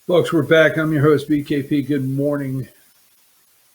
Folks, we're back. I'm your host, BKP. Good morning,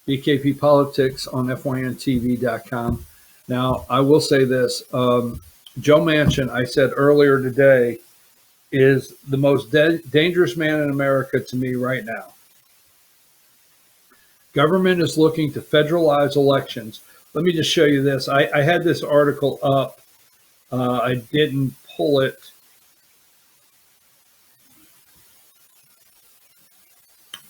BKP Politics on FYNTV.com. Now, I will say this. Joe Manchin, I said earlier today, is the most dangerous man in America to me right now. Government is looking to federalize elections. Let me just show you this. I had this article up. I didn't pull it.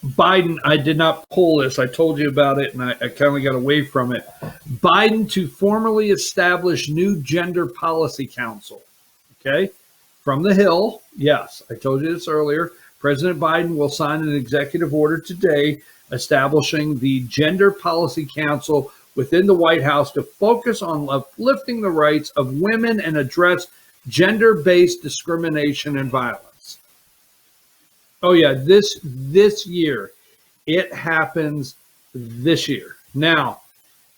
Biden, I did not pull this. I told you about it, and I kind of got away from it. Biden to formally establish new gender policy council. Okay, from the Hill. Yes, I told you this earlier. President Biden will sign an executive order today establishing the Gender Policy Council within the White House to focus on uplifting the rights of women and address gender-based discrimination and violence. Oh yeah, this year. It happens this year. Now,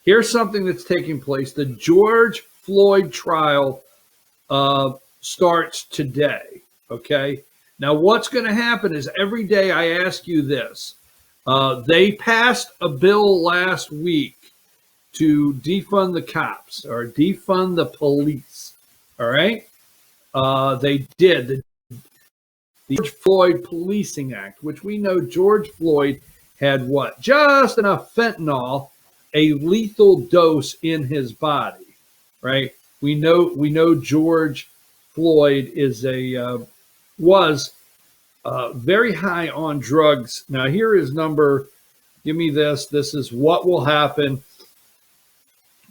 here's something that's taking place. The George Floyd trial starts today, okay? Now, what's going to happen is every day I ask you this. They passed a bill last week to defund the cops or defund the police, all right? They did. The George Floyd Policing Act, which we know George Floyd had what? Just enough fentanyl, a lethal dose in his body, right? We know George Floyd was very high on drugs. Now here is number, give me this. This is what will happen.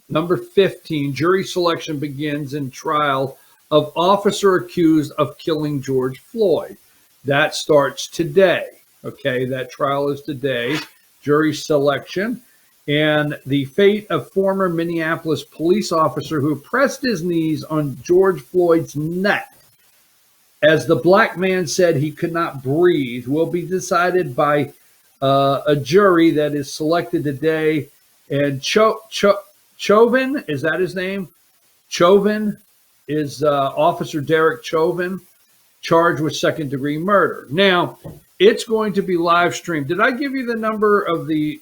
Number 15, jury selection begins in trial of officer accused of killing George Floyd. That starts today. Okay, that trial is today. Jury selection. And the fate of former Minneapolis police officer who pressed his knees on George Floyd's neck as the black man said he could not breathe will be decided by a jury that is selected today. And Chauvin, is that his name? Chauvin is Officer Derek Chauvin, charged with second-degree murder. Now, it's going to be live streamed. Did I give you the number of the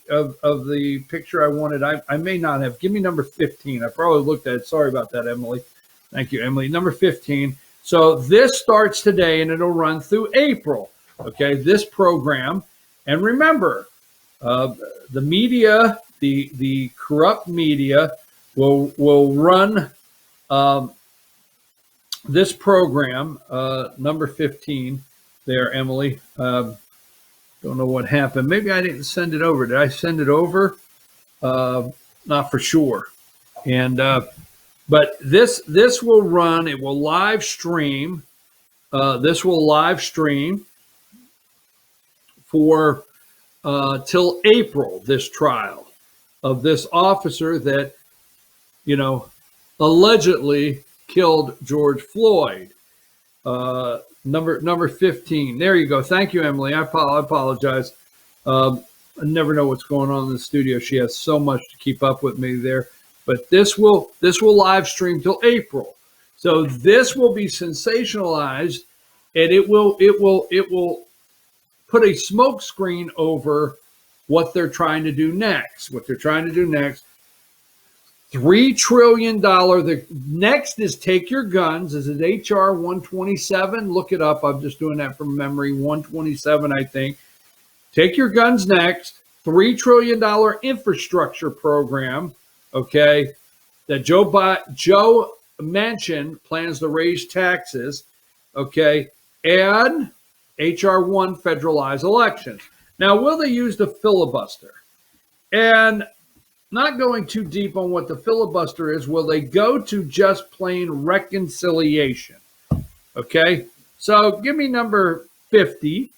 picture I wanted? I may not have. Give me number 15. I probably looked at it. Sorry about that, Emily. Thank you, Emily. Number 15. So this starts today, and it'll run through April. Okay, this program. And remember, the media, the corrupt media, will run this program, number 15 there, Emily. Don't know what happened. Maybe I didn't send it over. Did I send it over? Not for sure. And but this will run. It will live stream. This will live stream for till April, this trial of this officer that, allegedly killed George Floyd. Number 15. There you go. Thank you, Emily. I apologize. I never know what's going on in the studio. She has so much to keep up with me there. But this will live stream till April. So this will be sensationalized, and it will put a smoke screen over what they're trying to do next. $3 trillion. The next is take your guns. This is HR 127. Look it up. I'm just doing that from memory. 127, I think. Take your guns next. $3 trillion infrastructure program. Okay. That Joe Manchin plans to raise taxes. Okay. And HR 1 federalize elections. Now, will they use the filibuster? And not going too deep on what the filibuster is, will they go to just plain reconciliation? Okay, so give me number 50.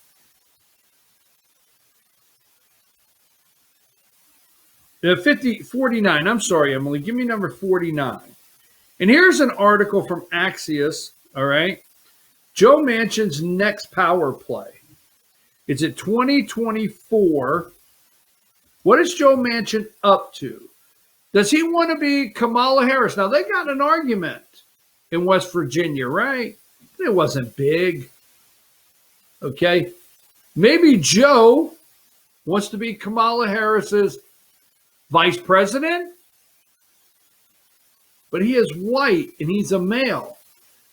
The 49, I'm sorry, Emily, give me number 49. And here's an article from Axios, all right? Joe Manchin's next power play. It's at 2024. What is Joe Manchin up to? Does he want to be Kamala Harris? Now, they got an argument in West Virginia, right? It wasn't big. Okay. Maybe Joe wants to be Kamala Harris's vice president, but he is white and he's a male.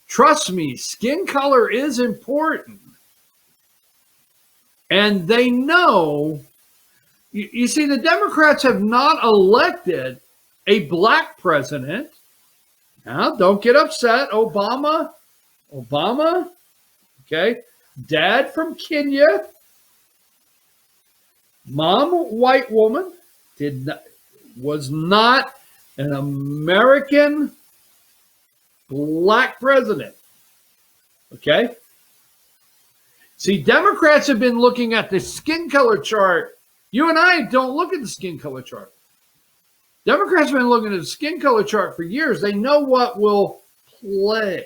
Trust me, skin color is important. And they know, you see, the Democrats have not elected a black president. Now, don't get upset. Obama, okay, dad from Kenya, mom, white woman, was not an American black president. Okay? See, Democrats have been looking at the skin color chart. You and I don't look at the skin color chart. Democrats have been looking at the skin color chart for years. They know what will play.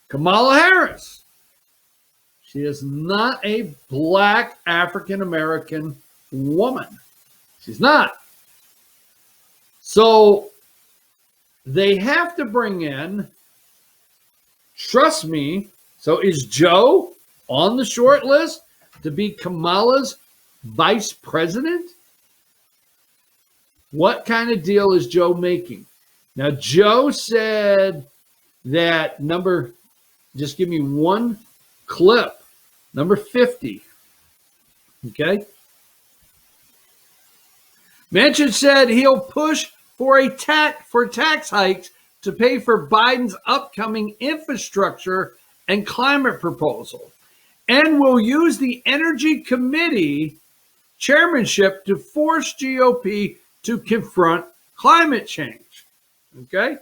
Kamala Harris. She is not a black African American woman. She's not. So they have to bring in, trust me, so is Joe on the short list to be Kamala's vice president? What kind of deal is Joe making? Now, Joe said that just give me one clip, number 50. Okay. Manchin said he'll push for tax hikes to pay for Biden's upcoming infrastructure and climate proposal, and will use the Energy Committee chairmanship to force GOP to confront climate change. Okay?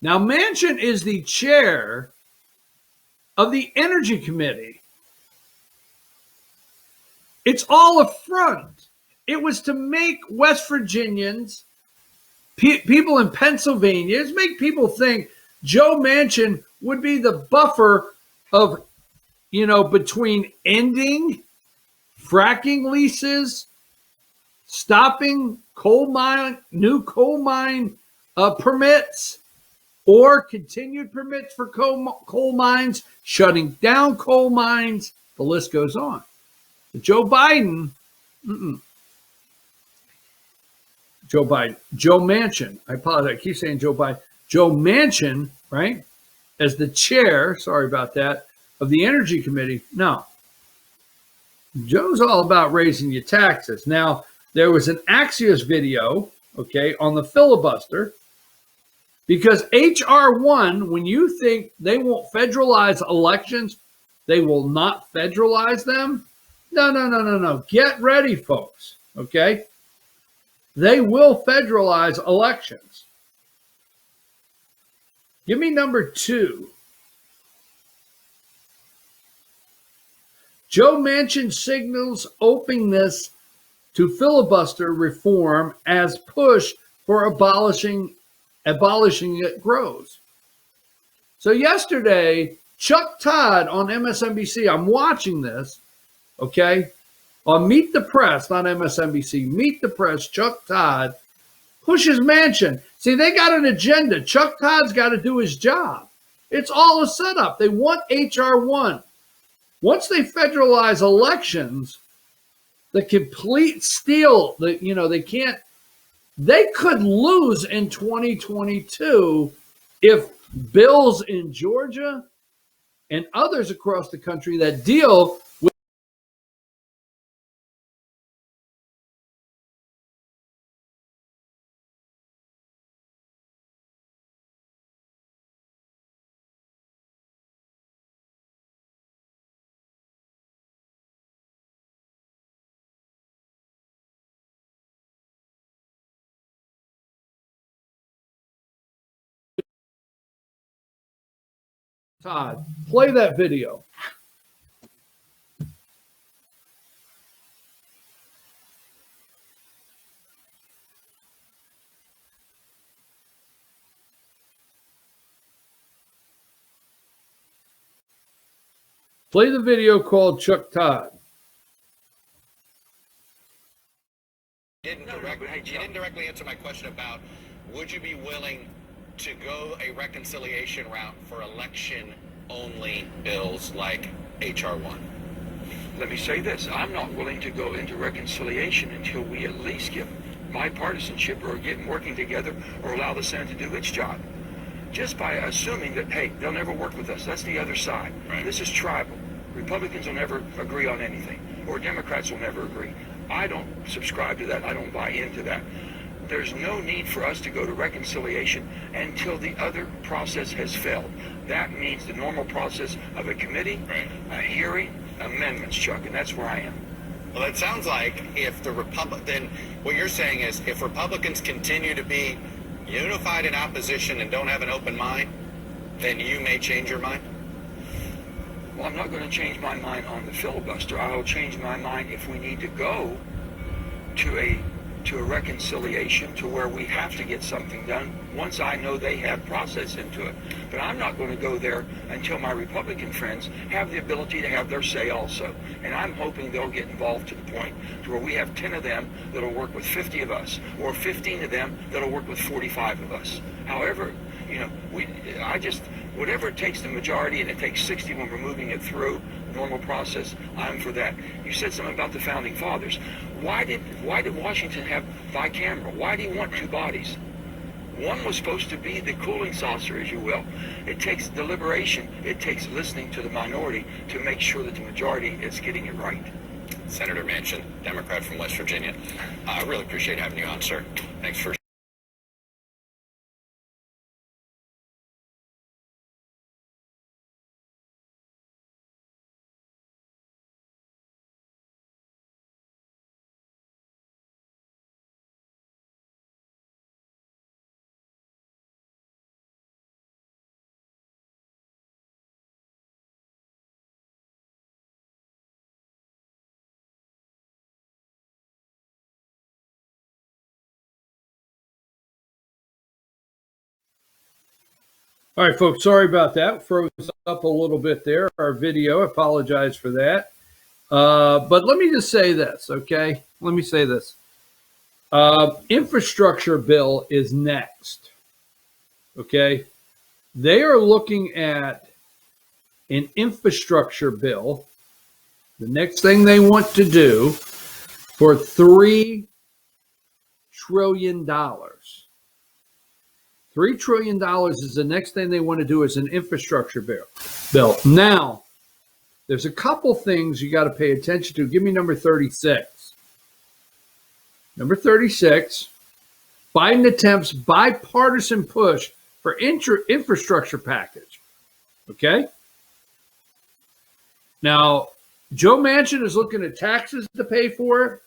Now, Manchin is the chair of the Energy Committee. It's all a front. It was to make West Virginians, people in Pennsylvania, it's make people think Joe Manchin would be the buffer of, between ending fracking leases, stopping new coal mine permits, or continued permits for coal mines, shutting down coal mines. The list goes on. But Joe Biden, Joe Manchin, I apologize, I keep saying Joe Biden. Joe Manchin, right, as the chair, sorry about that, of the Energy Committee. No. Joe's all about raising your taxes. Now, there was an Axios video, okay, on the filibuster, because H.R. 1, when you think they won't federalize elections, they will not federalize them. No. Get ready, folks, okay? They will federalize elections. Give me number 2. Joe Manchin signals openness to filibuster reform as push for abolishing it grows. So yesterday, Chuck Todd on MSNBC, I'm watching this, okay, on Meet the Press, not MSNBC, Meet the Press, Chuck Todd pushes Manchin. See, they got an agenda. Chuck Todd's got to do his job. It's all a setup. They want H.R. 1. Once they federalize elections, the complete steal, they could lose in 2022 if bills in Georgia and others across the country that deal with Todd. Play that video. Play the video called Chuck Todd. You didn't directly answer my question about would you be willing to go a reconciliation route for election only bills like H.R. 1? Let me say this. I'm not willing to go into reconciliation until we at least get bipartisanship or get working together or allow the Senate to do its job. Just by assuming that, hey, they'll never work with us. That's the other side. Right. This is tribal. Republicans will never agree on anything, or Democrats will never agree. I don't subscribe to that. I don't buy into that. There's no need for us to go to reconciliation until the other process has failed. That means the normal process of a committee, Right. a hearing, amendments, Chuck, and that's where I am. Well, it sounds like if the then what you're saying is if Republicans continue to be unified in opposition and don't have an open mind, then you may change your mind? Well, I'm not going to change my mind on the filibuster. I will change my mind if we need to go to a reconciliation to where we have to get something done once I know they have process into it. But I'm not going to go there until my Republican friends have the ability to have their say also. And I'm hoping they'll get involved to the point to where we have 10 of them that'll work with 50 of us, or 15 of them that'll work with 45 of us. However, whatever it takes the majority, and it takes 60 when we're moving it through normal process, I'm for that. You said something about the founding fathers. Why did Washington have bicameral? Why do you want two bodies? One was supposed to be the cooling saucer, as you will. It takes deliberation. It takes listening to the minority to make sure that the majority is getting it right. Senator Manchin, Democrat from West Virginia. I really appreciate having you on, sir. Thanks for All right, folks, sorry about that. Froze up a little bit there, our video. I apologize for that. But let me just say this, okay? Let me say this. Infrastructure bill is next, okay? They are looking at an infrastructure bill. The next thing they want to do for $3 trillion. $3 trillion is the next thing they want to do is an infrastructure bill. Now, there's a couple things you got to pay attention to. Give me number 36. Number 36, Biden attempts bipartisan push for infrastructure package. Okay? Now, Joe Manchin is looking at taxes to pay for it.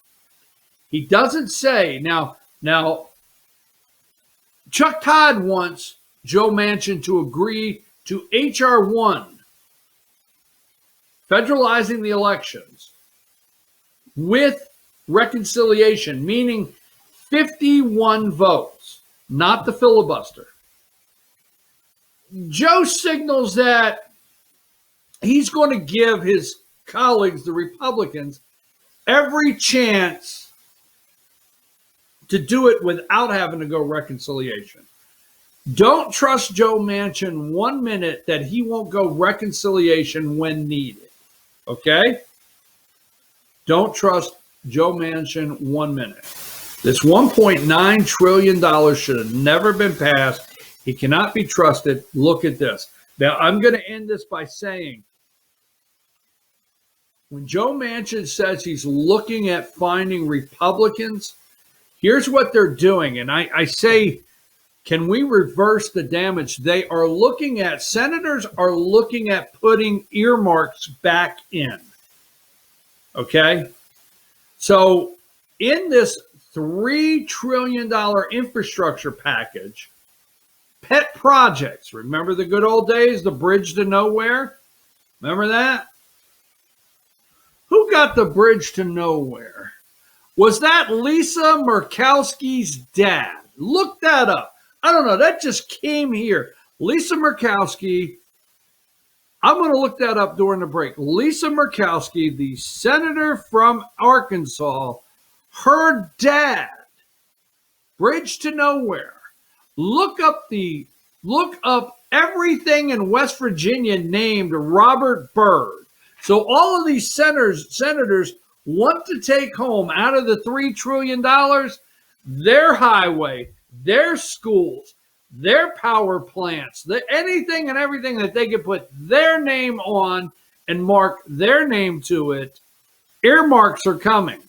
He doesn't say. Now, Chuck Todd wants Joe Manchin to agree to H.R. 1, federalizing the elections, with reconciliation, meaning 51 votes, not the filibuster. Joe signals that he's going to give his colleagues, the Republicans, every chance to do it without having to go reconciliation. Don't trust Joe Manchin 1 minute that he won't go reconciliation when needed. Okay? Don't trust Joe Manchin 1 minute. This $1.9 trillion should have never been passed. He cannot be trusted. Look at this. Now, I'm going to end this by saying, when Joe Manchin says he's looking at finding Republicans, here's what they're doing. And I say, can we reverse the damage? They are looking at, senators are looking at putting earmarks back in. Okay? So in this $3 trillion infrastructure package, pet projects, remember the good old days, the bridge to nowhere? Remember that? Who got the bridge to nowhere? Was that Lisa Murkowski's dad? Look that up. I don't know. That just came here. Lisa Murkowski. I'm going to look that up during the break. Lisa Murkowski, the senator from Arkansas, her dad, bridge to nowhere. Look up everything in West Virginia named Robert Byrd. So all of these senators want to take home out of the $3 trillion, their highway, their schools, their power plants, anything and everything that they could put their name on and mark their name to it. Earmarks are coming.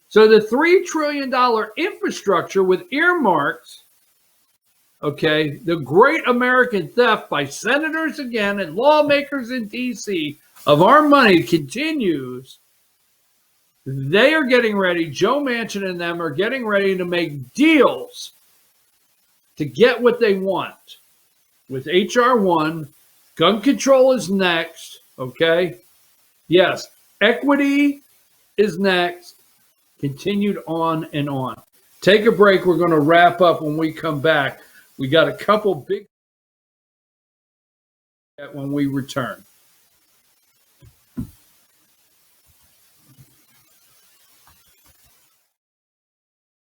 So the $3 trillion infrastructure with earmarks, okay, the great American theft by senators again and lawmakers in D.C. of our money continues. They are getting ready, Joe Manchin and them are getting ready to make deals to get what they want. With H.R. 1, gun control is next, okay? Yes, equity is next. Continued on and on. Take a break. We're going to wrap up when we come back. We got a couple big when we return.